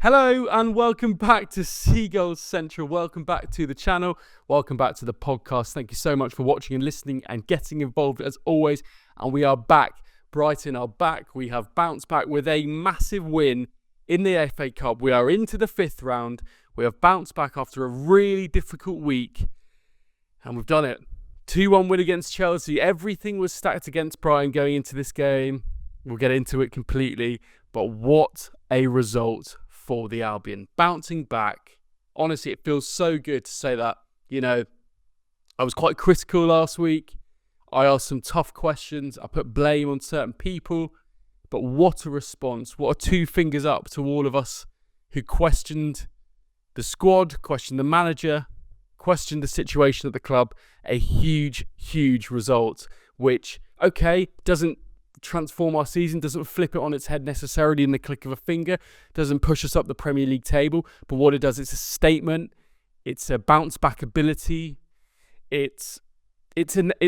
Hello and welcome back to Seagulls Central. Welcome back to the channel. Welcome back to the podcast. Thank you so much for watching and listening and getting involved as always. And we are back. Brighton are back. We have bounced back with a massive win in the FA Cup. We are into the fifth round. We have bounced back after a really difficult week. And we've done it. 2-1 win against Chelsea. Everything was stacked against Brighton going into this game. We'll get into it completely. But what a result for the Albion. Bouncing back. Honestly, it feels so good to say that. You know, I was quite critical last week. I asked some tough questions. I put blame on certain people. But what a response. What a two fingers up to all of us who questioned the squad, questioned the manager, questioned the situation at the club. A huge, huge result, which, okay, doesn't transform our season, doesn't flip it on its head necessarily in the click of a finger, doesn't push us up the Premier League table, but what it does, it's a statement, it's a bounce back ability, it's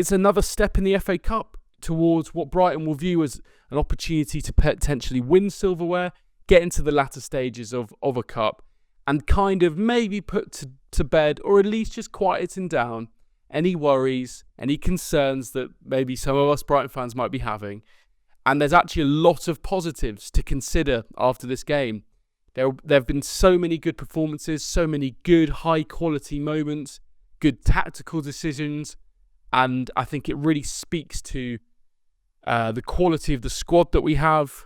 another step in the FA Cup towards what Brighton will view as an opportunity to potentially win silverware, get into the latter stages of a cup, and kind of maybe put to bed, or at least just quieting down any worries, any concerns that maybe some of us Brighton fans might be having. And there's actually a lot of positives to consider after this game. There have been so many good performances, so many good high-quality moments, good tactical decisions, and I think it really speaks to the quality of the squad that we have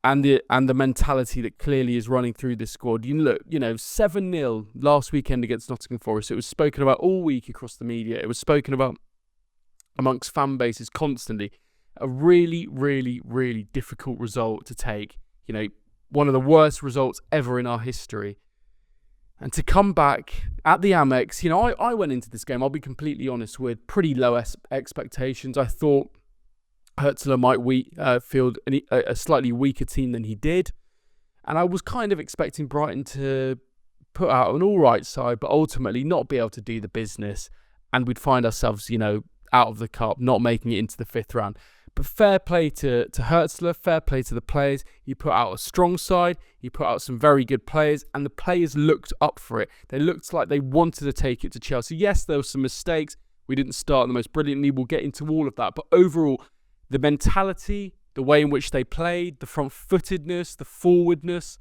and the mentality that clearly is running through this squad. You know, 7-0 last weekend against Nottingham Forest. It was spoken about all week across the media. It was spoken about amongst fan bases constantly. A really, really, really difficult result to take. You know, one of the worst results ever in our history. And to come back at the Amex, you know, I went into this game, I'll be completely honest, with pretty low expectations. I thought hurzeler might field a slightly weaker team than he did. And I was kind of expecting Brighton to put out an all right side, but ultimately not be able to do the business. And we'd find ourselves, you know, out of the cup, not making it into the fifth round. But fair play to hurzeler, fair play to the players. He put out a strong side, he put out some very good players, and the players looked up for it. They looked like they wanted to take it to Chelsea. Yes, there were some mistakes. We didn't start the most brilliantly. We'll get into all of that. But overall, the mentality, the way in which they played, the front-footedness, the forwardness,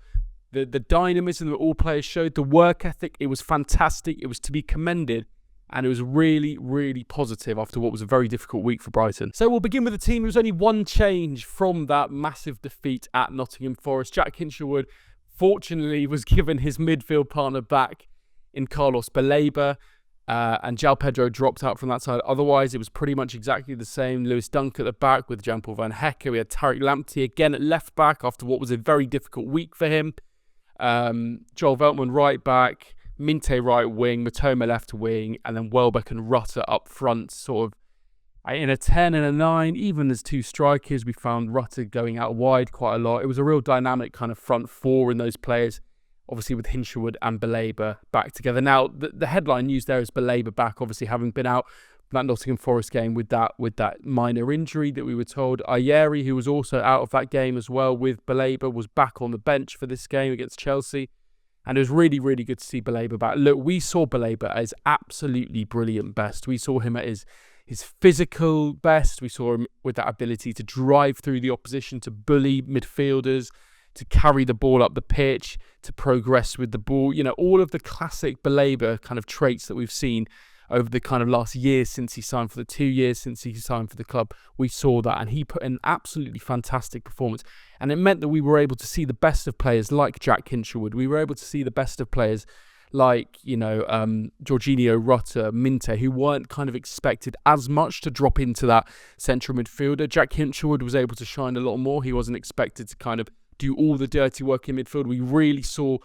the dynamism that all players showed, the work ethic, it was fantastic. It was to be commended. And it was really, really positive after what was a very difficult week for Brighton. So we'll begin with the team. There was only one change from that massive defeat at Nottingham Forest. Jack Hinshelwood, fortunately, was given his midfield partner back in Carlos Baleba. And João Pedro dropped out from that side. Otherwise, it was pretty much exactly the same. Lewis Dunk at the back with Jean-Paul Van Hecke. We had Tariq Lamptey again at left back after what was a very difficult week for him. Joel Veltman right back. Minteh right wing, Mitoma left wing, and then Welbeck and Rutter up front, sort of in a 10 and a 9. Even as two strikers, we found Rutter going out wide quite a lot. It was a real dynamic kind of front four in those players, obviously with Hinshelwood and Baleba back together. Now, the headline news there is Baleba back, obviously having been out from that Nottingham Forest game with that minor injury that we were told. Ayeri, who was also out of that game as well with Baleba, was back on the bench for this game against Chelsea. And it was really, really good to see Baleba back. Look, we saw Baleba at his absolutely brilliant best. We saw him at his physical best. We saw him with that ability to drive through the opposition, to bully midfielders, to carry the ball up the pitch, to progress with the ball. You know, all of the classic Baleba kind of traits that we've seen over the kind of last year since he signed for the 2 years since he signed for the club. We saw that, and he put in an absolutely fantastic performance. And it meant that we were able to see the best of players like Jack Hinshelwood. We were able to see the best of players like, you know, Jorginho, Rutter, Minteh, who weren't kind of expected as much to drop into that central midfielder. Jack Hinshelwood was able to shine a lot more. He wasn't expected to kind of do all the dirty work in midfield. We really saw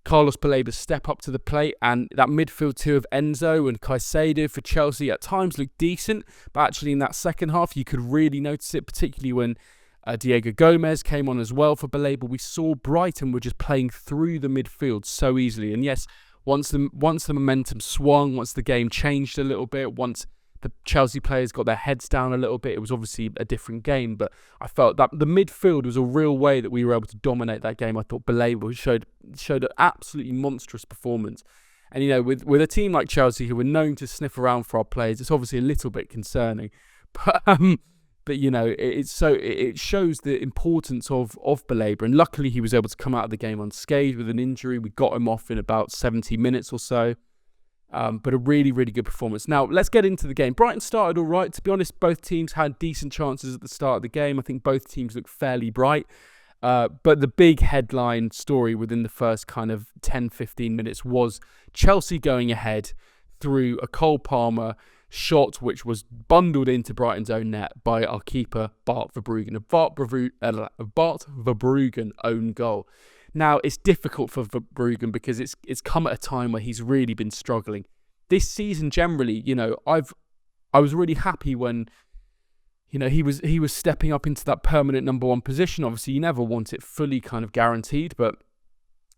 Carlos Baleba step up to the plate, and that midfield two of Enzo and Caicedo for Chelsea at times looked decent, but actually in that second half you could really notice it, particularly when Diego Gomez came on as well for Baleba. We saw Brighton were just playing through the midfield so easily, and yes, once the momentum swung, once the game changed a little bit, once the Chelsea players got their heads down a little bit. It was obviously a different game, but I felt that the midfield was a real way that we were able to dominate that game. I thought Baleba showed showed an absolutely monstrous performance. And, with a team like Chelsea, who were known to sniff around for our players, it's obviously a little bit concerning. But it shows the importance of Baleba. And luckily, he was able to come out of the game unscathed with an injury. We got him off in about 70 minutes or so. But a really, really good performance. Now, let's get into the game. Brighton started all right. To be honest, both teams had decent chances at the start of the game. I think both teams looked fairly bright. But the big headline story within the first kind of 10, 15 minutes was Chelsea going ahead through a Cole Palmer shot, which was bundled into Brighton's own net by our keeper, Bart Verbruggen. A Bart Verbruggen own goal. Now, it's difficult for Verbruggen because it's come at a time where he's really been struggling. This season, generally, I was really happy when, he was stepping up into that permanent number one position. Obviously, you never want it fully kind of guaranteed, but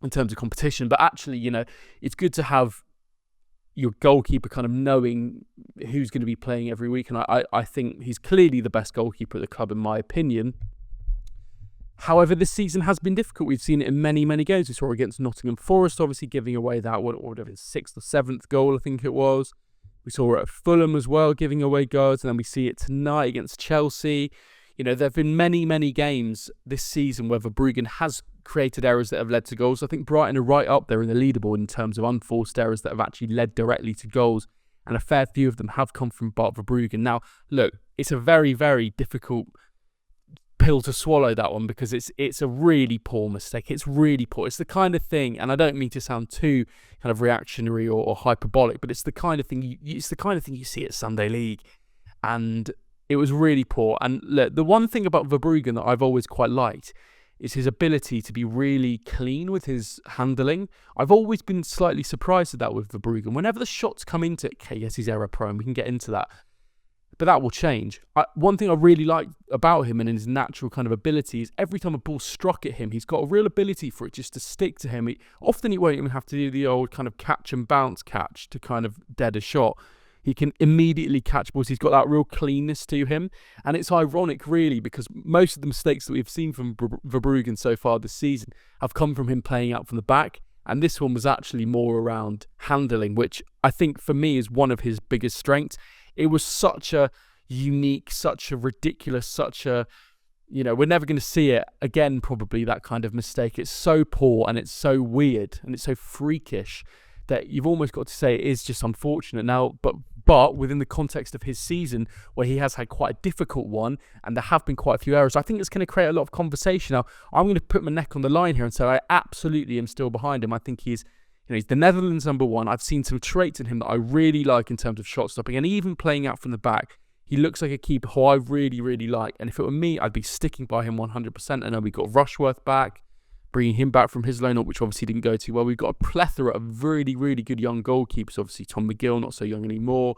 in terms of competition. But actually, it's good to have your goalkeeper kind of knowing who's going to be playing every week. And I think he's clearly the best goalkeeper at the club, in my opinion. However, this season has been difficult. We've seen it in many, many games. We saw it against Nottingham Forest, obviously giving away that, what would have been 6th or 7th goal, I think it was. We saw it at Fulham as well, giving away goals. And then we see it tonight against Chelsea. There have been many, many games this season where Verbruggen has created errors that have led to goals. I think Brighton are right up there in the leaderboard in terms of unforced errors that have actually led directly to goals. And a fair few of them have come from Bart Verbruggen. Now, look, it's a very, very difficult pill to swallow, that one, because it's a really poor mistake. It's really poor. It's the kind of thing, and I don't mean to sound too kind of reactionary or hyperbolic, but it's the kind of thing you see at Sunday League, and it was really poor. And look, the one thing about Verbruggen that I've always quite liked is his ability to be really clean with his handling. I've always been slightly surprised at that with Verbruggen. Whenever the shots come into it, okay, yes, he's error prone. We can get into that. But that will change. One thing I really like about him and his natural kind of ability is every time a ball struck at him, he's got a real ability for it just to stick to him. Often he won't even have to do the old kind of catch and bounce catch to kind of dead a shot. He can immediately catch balls. He's got that real cleanness to him. And it's ironic, really, because most of the mistakes that we've seen from Verbruggen so far this season have come from him playing out from the back. And this one was actually more around handling, which I think for me is one of his biggest strengths. It was such a unique, such a ridiculous, we're never going to see it again, probably, that kind of mistake. It's so poor and it's so weird and it's so freakish that you've almost got to say it is just unfortunate now. But within the context of his season, where he has had quite a difficult one and there have been quite a few errors, I think it's going to create a lot of conversation. Now, I'm going to put my neck on the line here and say I absolutely am still behind him. I think he's the Netherlands number one. I've seen some traits in him that I really like in terms of shot stopping and even playing out from the back. He looks like a keeper who I really, really like. And if it were me, I'd be sticking by him 100%. I know we got Rushworth back, bringing him back from his loan up, which obviously didn't go too well. We've got a plethora of really, really good young goalkeepers. Obviously, Tom McGill, not so young anymore.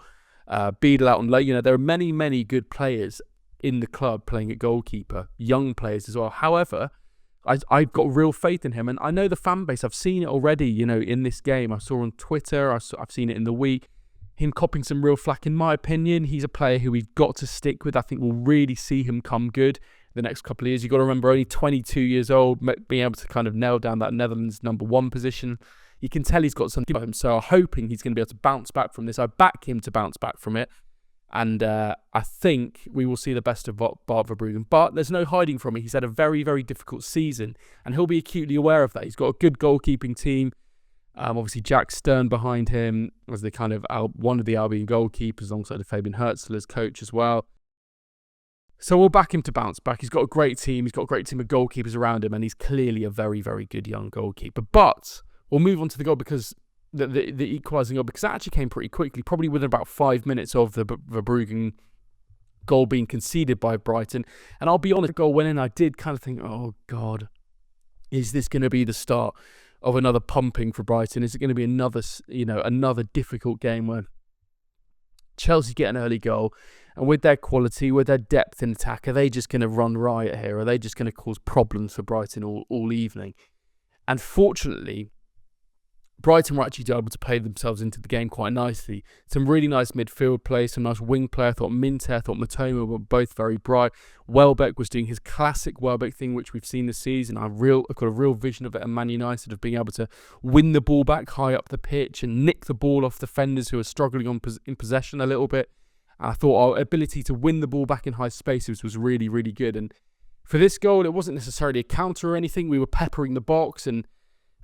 Beadle out on loan. There are many, many good players in the club playing at goalkeeper. Young players as well. However, I've got real faith in him. And I know the fan base. I've seen it already, in this game. I saw on Twitter. I've seen it in the week. Him copping some real flack. In my opinion, he's a player who we've got to stick with. I think we'll really see him come good the next couple of years. You've got to remember, only 22 years old, being able to kind of nail down that Netherlands number one position. You can tell he's got something about him. So I'm hoping he's going to be able to bounce back from this. I back him to bounce back from it. And I think we will see the best of Bart Verbruggen. But there's no hiding from it. He's had a very, very difficult season. And he'll be acutely aware of that. He's got a good goalkeeping team. Obviously, Jack Stern behind him as the kind of one of the Albion goalkeepers alongside Fabian Hurzeler's coach as well. So we'll back him to bounce back. He's got a great team. He's got a great team of goalkeepers around him. And he's clearly a very, very good young goalkeeper. But we'll move on to the goal because the equalising goal, because that actually came pretty quickly, probably within about 5 minutes of the Verbruggen goal being conceded by Brighton. And I'll be honest, the goal went in, I did kind of think, oh God, is this going to be the start of another pumping for Brighton? Is it going to be another difficult game where Chelsea get an early goal, and with their quality, with their depth in attack, are they just going to run riot here? Are they just going to cause problems for Brighton all evening? And fortunately, Brighton were actually able to play themselves into the game quite nicely. Some really nice midfield play, some nice wing play. I thought minteh, I thought Mitoma were both very bright. Welbeck was doing his classic Welbeck thing, which we've seen this season. I've got a real vision of it at Man United, of being able to win the ball back high up the pitch and nick the ball off defenders who are struggling in possession a little bit. And I thought our ability to win the ball back in high spaces was really, really good. And for this goal, it wasn't necessarily a counter or anything. We were peppering the box, and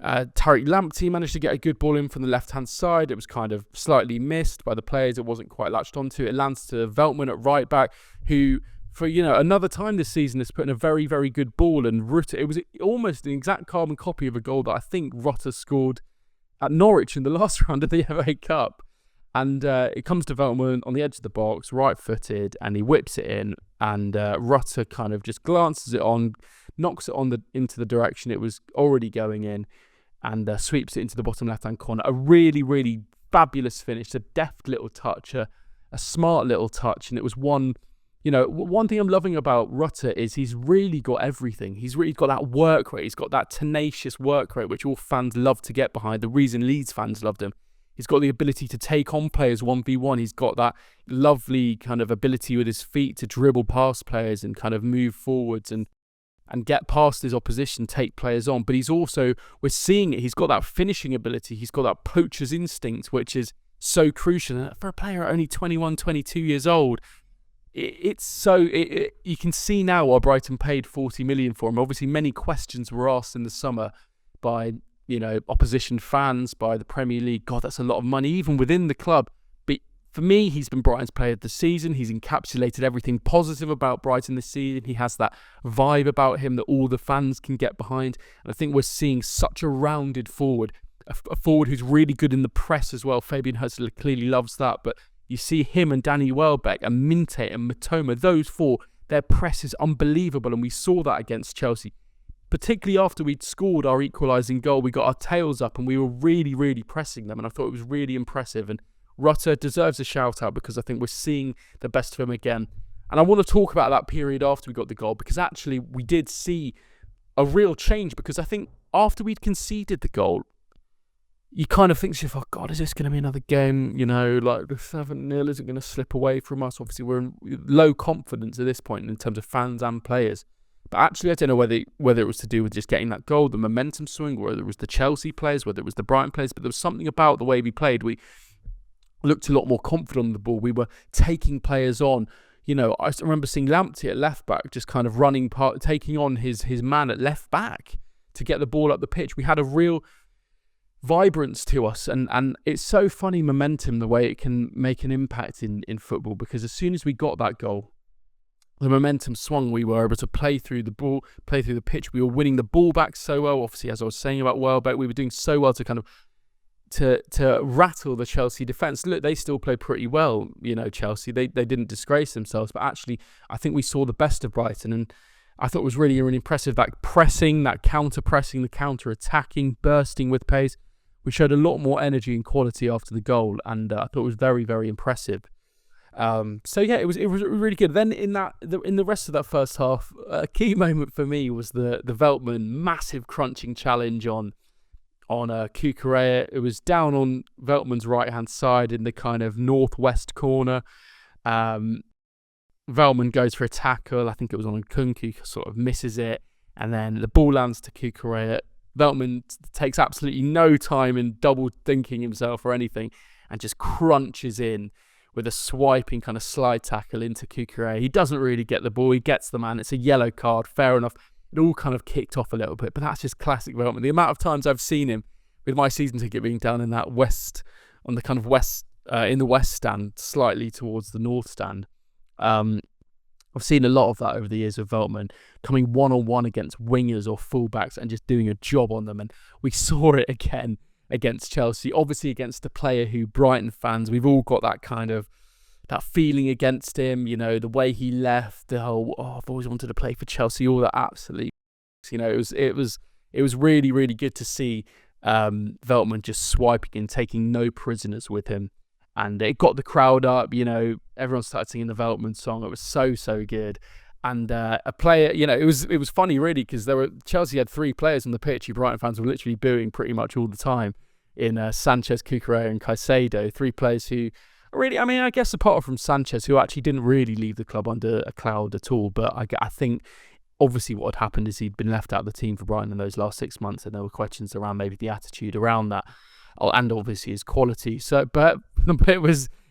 Tariq Lamptey managed to get a good ball in from the left-hand side. It was kind of slightly missed by the players. It wasn't quite latched onto. It lands to Veltman at right back, who, for another time this season, has put in a very, very good ball. And Rutter, it was almost an exact carbon copy of a goal that I think Rutter scored at Norwich in the last round of the FA Cup. And it comes to Veltman on the edge of the box, right-footed, and he whips it in. And Rutter kind of just glances it on, knocks it into the direction it was already going in, and sweeps it into the bottom left-hand corner. A really, really fabulous finish, a deft little touch, a smart little touch. And it was one thing I'm loving about Rutter is he's really got everything. He's really got that work rate. He's got that tenacious work rate, which all fans love to get behind. The reason Leeds fans loved him. He's got the ability to take on players 1v1. He's got that lovely kind of ability with his feet to dribble past players and kind of move forwards and get past his opposition, take players on. But we're seeing it, he's got that finishing ability. He's got that poacher's instinct, which is so crucial. And for a player only 21, 22 years old, you can see now why Brighton paid 40 million for him. Obviously, many questions were asked in the summer by opposition fans, by the Premier League. God, that's a lot of money, even within the club. But for me, he's been Brighton's player of the season. He's encapsulated everything positive about Brighton this season. He has that vibe about him that all the fans can get behind. And I think we're seeing such a rounded forward, a forward who's really good in the press as well. Fabian Hurzeler clearly loves that. But you see him and Danny Welbeck and Minteh and Mitoma, those four, their press is unbelievable. And we saw that against Chelsea. Particularly after we'd scored our equalising goal, we got our tails up and we were really, really pressing them. And I thought it was really impressive. And Rutter deserves a shout out because I think we're seeing the best of him again. And I want to talk about that period after we got the goal, because actually we did see a real change. Because I think after we'd conceded the goal, you kind of think to yourself, oh God, is this going to be another game? Like the 7-0 isn't going to slip away from us. Obviously, we're in low confidence at this point in terms of fans and players. But actually, I don't know whether it was to do with just getting that goal, the momentum swing, whether it was the Chelsea players, whether it was the Brighton players, but there was something about the way we played. We looked a lot more confident on the ball. We were taking players on. I remember seeing Lamptey at left back just kind of taking on his man at left back to get the ball up the pitch. We had a real vibrance to us, and it's so funny, momentum, the way it can make an impact in football, because as soon as we got that goal, the momentum swung. We were able to play through the ball, play through the pitch. We were winning the ball back so well. Obviously, as I was saying about Welbeck, we were doing so well to kind of to rattle the Chelsea defence. Look, they still played pretty well, Chelsea. They didn't disgrace themselves, but actually, I think we saw the best of Brighton, and I thought it was really, really impressive. That pressing, that counter-pressing, the counter-attacking, bursting with pace. We showed a lot more energy and quality after the goal, and I thought it was very, very impressive. It was really good. Then in the rest of that first half, a key moment for me was the Veltman massive crunching challenge on Cucurella. It was down on Veltman's right hand side in the kind of northwest corner. Veltman goes for a tackle. I think it was on Nkunku, sort of misses it, and then the ball lands to Cucurella. Veltman takes absolutely no time in double thinking himself or anything, and just crunches in with a swiping kind of slide tackle into Cucurella. He doesn't really get the ball. He gets the man. It's a yellow card. Fair enough. It all kind of kicked off a little bit, but that's just classic Veltman. The amount of times I've seen him with my season ticket being down in that west, on the kind of west, in the west stand, slightly towards the north stand. I've seen a lot of that over the years with Veltman, coming one-on-one against wingers or fullbacks and just doing a job on them. And we saw it again against Chelsea, obviously against a player who Brighton fans, we've all got that kind of that feeling against him, the way he left, the whole, I've always wanted to play for Chelsea, all that absolutely, it was really, really good to see Veltman just swiping and taking no prisoners with him. And it got the crowd up, everyone started singing the Veltman song. It was so, so good. And a player, it was funny really, because Chelsea had 3 players on the pitch who Brighton fans were literally booing pretty much all the time. in Sanchez, Cucurella and Caicedo, 3 players who really, I mean, I guess apart from Sanchez, who actually didn't really leave the club under a cloud at all, but I think obviously what had happened is he'd been left out of the team for Brighton in those last 6 months, and there were questions around maybe the attitude around that, and obviously his quality. So, but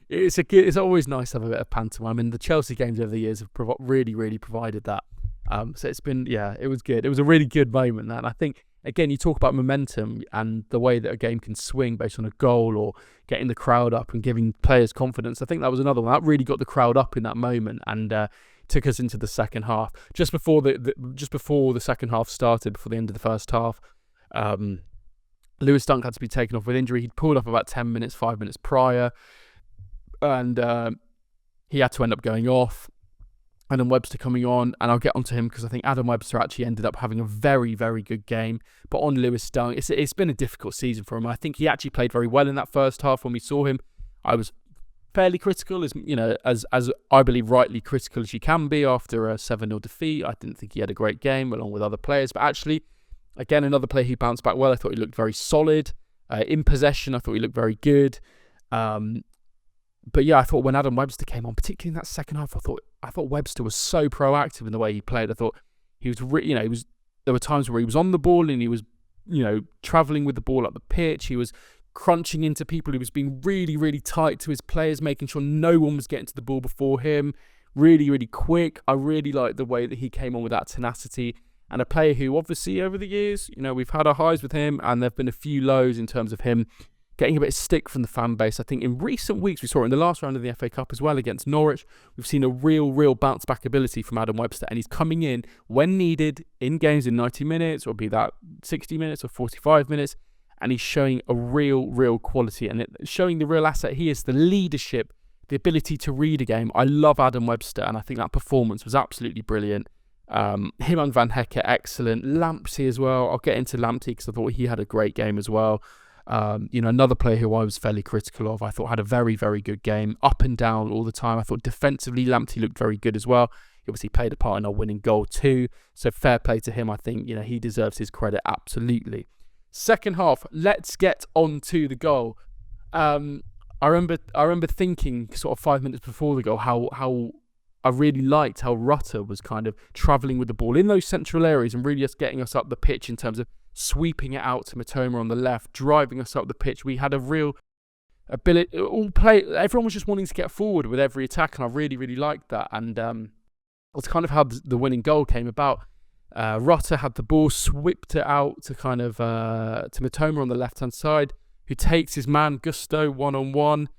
it's always nice to have a bit of pantomime, and the Chelsea games over the years have really provided that. So it's been, it was good. It was a really good moment, that. And I think, again, you talk about momentum and the way that a game can swing based on a goal or getting the crowd up and giving players confidence. I think that was another one that really got the crowd up in that moment and took us into the second half. Just before the second half started, before the end of the first half, Lewis Dunk had to be taken off with injury. He'd pulled up about 5 minutes prior, and he had to end up going off. Adam Webster coming on, and I'll get onto him because I think Adam Webster actually ended up having a very very good game. But on Lewis Dunk, it's been a difficult season for him. I think he actually played very well in that first half. When we saw him, I was fairly critical, as I believe rightly critical as you can be after a 7-0 defeat. I didn't think he had a great game along with other players, but actually, again, another player who bounced back well. I thought he looked very solid in possession. I thought he looked very good. But yeah, I thought when Adam Webster came on, particularly in that second half, I thought Webster was so proactive in the way he played. I thought he was, there were times where he was on the ball and he was, travelling with the ball up the pitch. He was crunching into people. He was being really tight to his players, making sure no one was getting to the ball before him. Really quick. I really liked the way that he came on with that tenacity. And a player who, obviously, over the years, we've had our highs with him, and there have been a few lows in terms of him getting a bit of stick from the fan base. I think in recent weeks, we saw it in the last round of the FA Cup as well against Norwich, we've seen a real bounce back ability from Adam Webster, and he's coming in when needed in games in 90 minutes, or be that 60 minutes or 45 minutes, and he's showing a real quality, and showing the real asset he is, the leadership, the ability to read a game. I love Adam Webster, and I think that performance was absolutely brilliant. Him and Van Hecke, excellent. Lamptey as well. I'll get into Lamptey because I thought he had a great game as well. Another player who I was fairly critical of, I thought had a very good game, up and down all the time. I thought defensively Lamptey looked very good as well. He obviously played a part in our winning goal too, so fair play to him. I think he deserves his credit absolutely. Second half, let's get on to the goal. I remember thinking sort of 5 minutes before the goal how I really liked how Rutter was kind of travelling with the ball in those central areas and really just getting us up the pitch in terms of sweeping it out to Mitoma on the left, driving us up the pitch. We had a real ability. Everyone was just wanting to get forward with every attack, and I really liked that. And that's kind of how the winning goal came about. Rutter had the ball, whipped it out to kind of to Mitoma on the left-hand side, who takes his man Gusto one-on-one,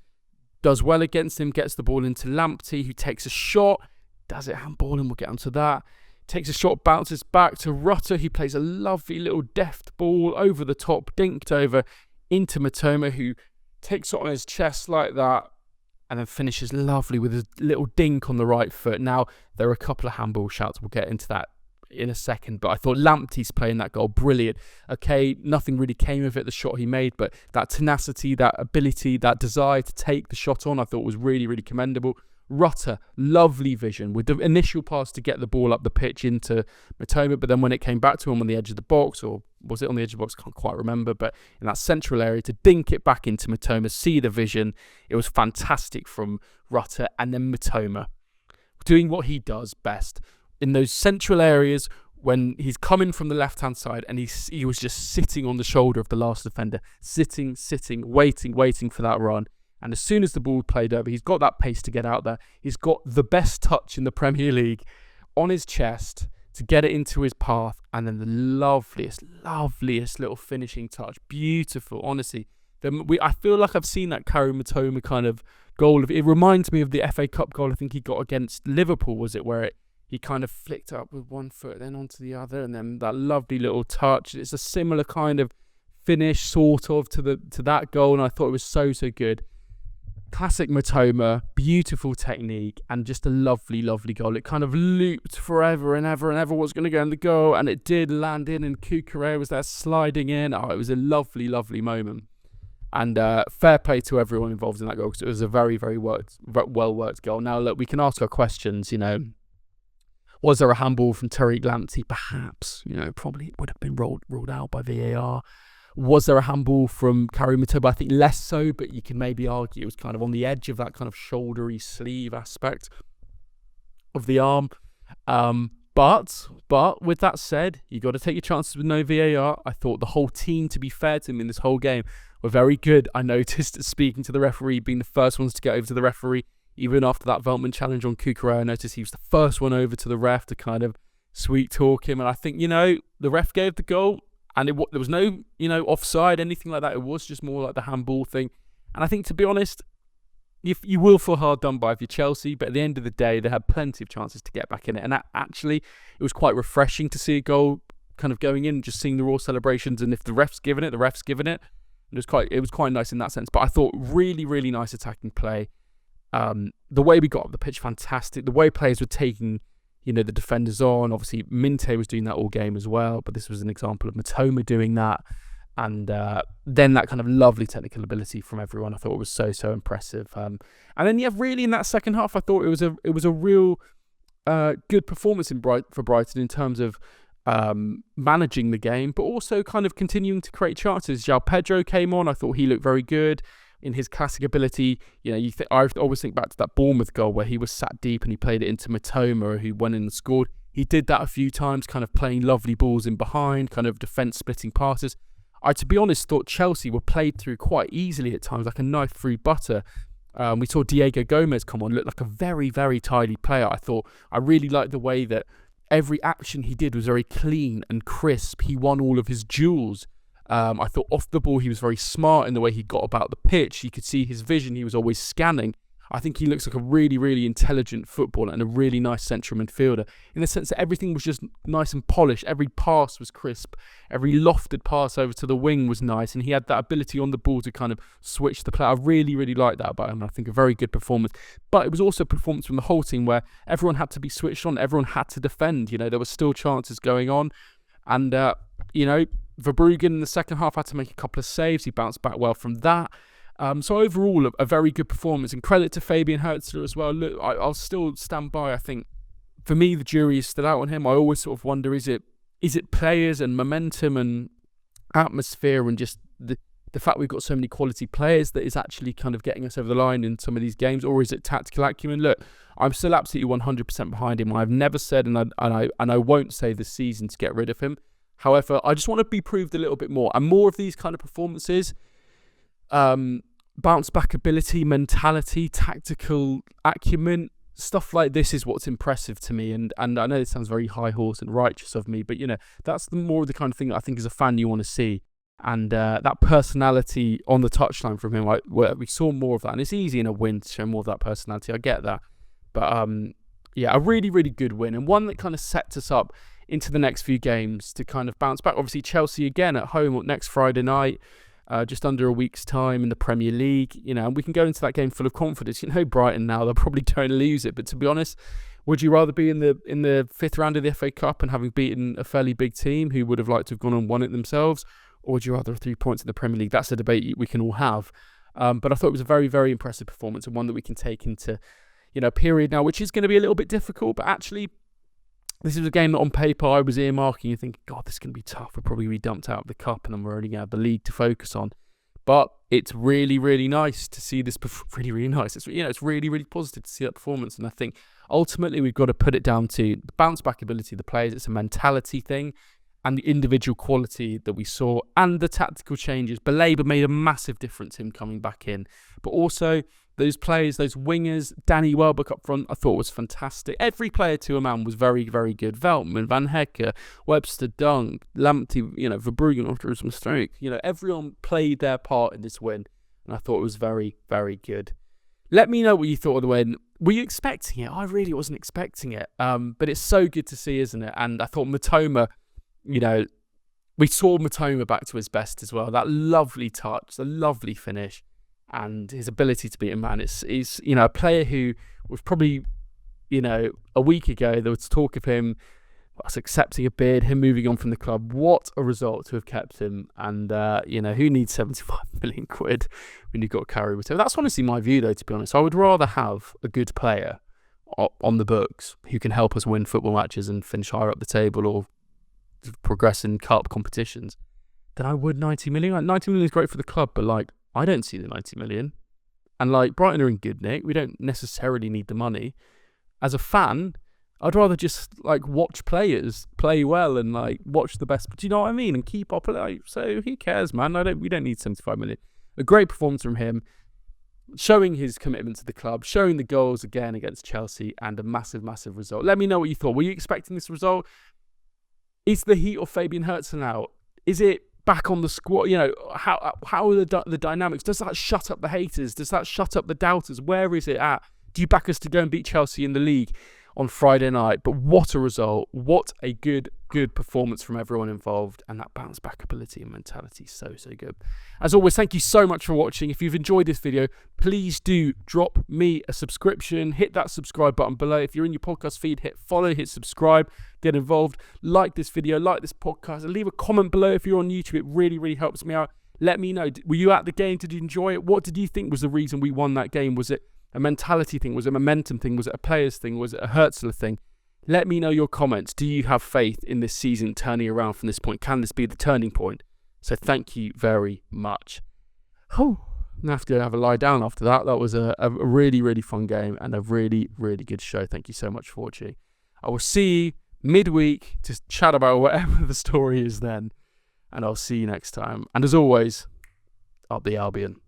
does well against him, gets the ball into Lamptey, who takes a shot, does it handball, and we'll get onto that. Takes a shot, bounces back to Rutter, who plays a lovely little deft ball over the top, dinked over into Mitoma, who takes it on his chest like that, and then finishes lovely with a little dink on the right foot. Now, there are a couple of handball shouts, we'll get into that in a second, but I thought Lamptey's playing that goal brilliant. Okay, nothing really came of it, the shot he made, but that tenacity, that ability, that desire to take the shot on, I thought was really commendable. Rutter, lovely vision with the initial pass to get the ball up the pitch into Mitoma, but then when it came back to him on the edge of the box, or was it on the edge of the box, can't quite remember, but in that central area to dink it back into Mitoma, see the vision, it was fantastic from Rutter. And then Mitoma doing what he does best in those central areas when he's coming from the left-hand side, and he was just sitting on the shoulder of the last defender, sitting, waiting for that run. And as soon as the ball played over, he's got that pace to get out there. He's got the best touch in the Premier League on his chest to get it into his path, and then the loveliest little finishing touch. Beautiful, honestly. I feel like I've seen that Karim Mitoma kind of goal. It reminds me of the FA Cup goal I think he got against Liverpool, was it, where he kind of flicked up with one foot, then onto the other, and then that lovely little touch. It's a similar kind of finish, sort of, to that goal, and I thought it was so good. Classic Mitoma, beautiful technique, and just a lovely goal. It kind of looped forever and ever was going to go in the goal, and it did land in, and Cucurella was there sliding in. Oh, it was a lovely moment. And fair play to everyone involved in that goal, because it was a very well-worked goal. Now, look, we can ask our questions, Was there a handball from Tariq Lamptey? Perhaps, probably it would have been ruled out by VAR. Was there a handball from Mitoma? I think less so, but you can maybe argue it was kind of on the edge of that kind of shouldery sleeve aspect of the arm. But with that said, you got to take your chances with no VAR. I thought the whole team, to be fair to him in this whole game, were very good. I noticed speaking to the referee, being the first ones to get over to the referee, even after that Veltman challenge on Cucurella, I noticed he was the first one over to the ref to kind of sweet talk him. And I think, the ref gave the goal, and there was no, offside, anything like that. It was just more like the handball thing. And I think, to be honest, you will feel hard done by if you're Chelsea, but at the end of the day, they had plenty of chances to get back in it. And actually, it was quite refreshing to see a goal kind of going in, just seeing the raw celebrations. And if the ref's given it, the ref's given it. It was quite nice in that sense. But I thought really, really nice attacking play. The way we got up the pitch, fantastic. The way players were taking, the defenders on. Obviously, Minteh was doing that all game as well. But this was an example of Mitoma doing that. And then that kind of lovely technical ability from everyone. I thought it was so impressive. And then really in that second half, I thought it was a real good performance for Brighton in terms of managing the game, but also kind of continuing to create chances. João Pedro came on. I thought he looked very good in his classic ability. I always think back to that Bournemouth goal where he was sat deep and he played it into Mitoma, who went in and scored. He did that a few times, kind of playing lovely balls in behind, kind of defence splitting passes. I, to be honest, thought Chelsea were played through quite easily at times, like a knife through butter. We saw Diego Gomez come on, look like a very, very tidy player. I really liked the way that every action he did was very clean and crisp. He won all of his duels. I thought off the ball he was very smart in the way he got about the pitch. You could see his vision. He was always scanning. I think he looks like a really, really intelligent footballer and a really nice central midfielder in the sense that everything was just nice and polished. Every pass was crisp. Every lofted pass over to the wing was nice. And he had that ability on the ball to kind of switch the play. I really, really liked that about him. I think a very good performance. But it was also a performance from the whole team where everyone had to be switched on. Everyone had to defend. There were still chances going on. And, Verbruggen in the second half had to make a couple of saves. He bounced back well from that. So overall, a very good performance, and credit to Fabian Hurzeler as well. Look, I'll still stand by. I think for me, the jury is still out on him. I always sort of wonder: is it players and momentum and atmosphere and just the fact we've got so many quality players that is actually kind of getting us over the line in some of these games, or is it tactical acumen? Look, I'm still absolutely 100% behind him. I've never said, and I won't say this season to get rid of him. However, I just want to be proved a little bit more, and more of these kind of performances. Bounce back ability, mentality, tactical acumen, stuff like this is what's impressive to me. And I know this sounds very high horse and righteous of me, but that's more of the kind of thing that I think as a fan you want to see. And that personality on the touchline from him, where we saw more of that. And it's easy in a win to show more of that personality. I get that, but a really, really good win, and one that kind of sets us up into the next few games to kind of bounce back. Obviously, Chelsea again at home next Friday night. Just under a week's time in the Premier League, and we can go into that game full of confidence. Brighton now, they're probably going to lose it, but to be honest, would you rather be in the fifth round of the FA Cup and having beaten a fairly big team who would have liked to have gone and won it themselves, or would you rather have 3 points in the Premier League? That's a debate we can all have. But I thought it was a very, very impressive performance, and one that we can take into a period now, which is going to be a little bit difficult, but actually this is a game that on paper I was earmarking and thinking, God, this is going to be tough. We'll probably be dumped out of the cup and then we're only going to have the league to focus on. But it's really, really nice to see this. Really, really nice. It's really, really positive to see that performance. And I think ultimately we've got to put it down to the bounce back ability of the players. It's a mentality thing, and the individual quality that we saw, and the tactical changes. Baleba made a massive difference, him coming back in. But also those players, those wingers, Danny Welbeck up front, I thought was fantastic. Every player to a man was very, very good. Veltman, Van Hecke, Webster, Dunk, Lamptey, Verbruggen after his mistake. Everyone played their part in this win, and I thought it was very, very good. Let me know what you thought of the win. Were you expecting it? I really wasn't expecting it. But it's so good to see, isn't it? And I thought Mitoma, we saw Mitoma back to his best as well. That lovely touch, the lovely finish, and his ability to beat a man. He's a player who was probably, a week ago there was talk of him us accepting a bid, him moving on from the club. What a result to have kept him. And, who needs 75 million quid when you've got Carey with him? That's honestly my view, though, to be honest. I would rather have a good player on the books who can help us win football matches and finish higher up the table or progress in cup competitions than I would 90 million. Like, 90 million is great for the club, but like, I don't see the 90 million. And like, Brighton are in good nick. We don't necessarily need the money. As a fan, I'd rather just like watch players play well and like watch the best. Do you know what I mean? And keep up. Like, so who cares, man? We don't need 75 million. A great performance from him, showing his commitment to the club, showing the goals again against Chelsea, and a massive, massive result. Let me know what you thought. Were you expecting this result? Is the heat of Fabian Hurzeler now? Is it back on the squad? You know, how are the dynamics? Does that shut up the haters? Does that shut up the doubters? Where is it at? Do you back us to go and beat Chelsea in the league on Friday night? But what a result. What a good performance from everyone involved. And that bounce back ability and mentality, so good. As always, thank you so much for watching. If you've enjoyed this video, please do drop me a subscription. Hit that subscribe button below. If you're in your podcast feed, hit follow, hit subscribe, get involved. Like this video, like this podcast, and leave a comment below if you're on YouTube. It really, really helps me out. Let me know. Were you at the game? Did you enjoy it? What did you think was the reason we won that game? Was it a mentality thing? Was it a momentum thing? Was it a players thing? Was it a Hurzeler thing? Let me know your comments. Do you have faith in this season turning around from this point? Can this be the turning point? So thank you very much. Oh, I'm going to have to go have a lie down after that. That was a really, really fun game and a really, really good show. Thank you so much for watching. I will see you midweek to chat about whatever the story is then. And I'll see you next time. And as always, up the Albion.